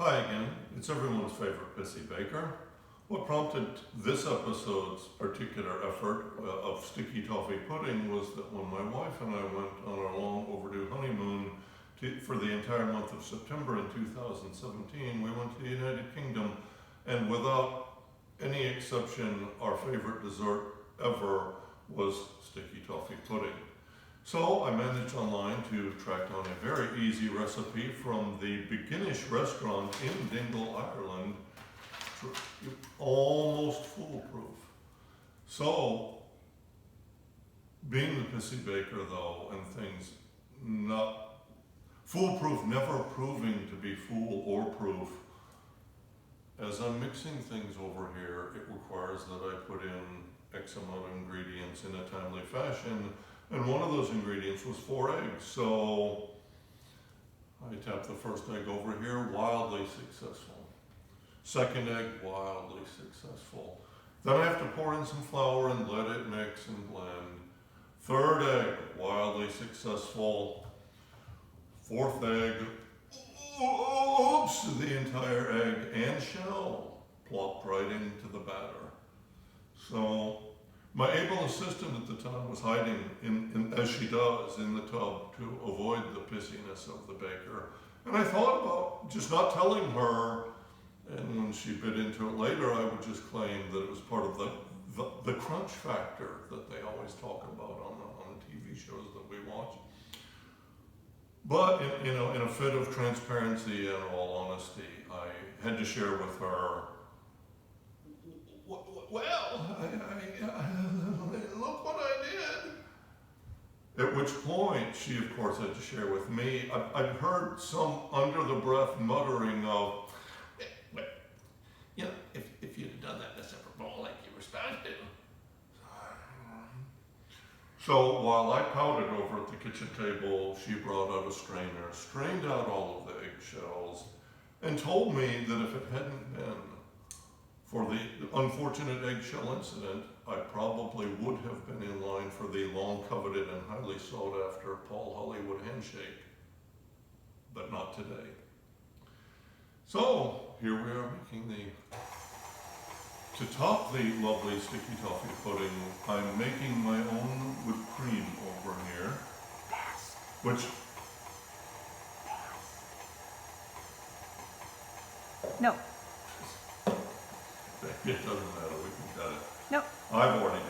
Hi again, it's everyone's favorite Pissy Baker. What prompted this episode's particular effort of Sticky Toffee Pudding was that when my wife and I went on our long overdue honeymoon for the entire month of September in 2017, we went to the United Kingdom, and without any exception, our favorite dessert ever was Sticky Toffee Pudding. So I managed online to track down a very easy recipe from the Beginnish restaurant in Dingle, Ireland, almost foolproof. So, being the Pissy Baker though, and things not foolproof, never proving to be fool or proof, as I'm mixing things over here, it requires that I put in X amount of ingredients in a timely fashion. And one of those ingredients was 4 eggs, so I tapped the first egg over here, wildly successful. Second egg, wildly successful. Then I have to pour in some flour and let it mix and blend. Third egg, wildly successful. Fourth egg, oops, the entire egg and shell plopped right into the batter. So my able assistant at the time was hiding, as she does, in the tub to avoid the pissiness of the baker. And I thought about just not telling her, and when she bit into it later, I would just claim that it was part of the crunch factor that they always talk about on the TV shows that we watch. But in a fit of transparency and all honesty, I had to share with her, well, look what I did. At which point, she of course had to share with me, I'd heard some under the breath muttering of, well, if you'd have done that in a separate bowl like you were supposed to. So while I pouted over at the kitchen table, she brought out a strainer, strained out all of the eggshells, and told me that if it hadn't been for the unfortunate eggshell incident, I probably would have been in line for the long coveted and highly sought after Paul Hollywood handshake, but not today. So here we are to top the lovely Sticky Toffee Pudding, I'm making my own whipped cream over here, which... No. It doesn't matter, we can cut it. No. I've already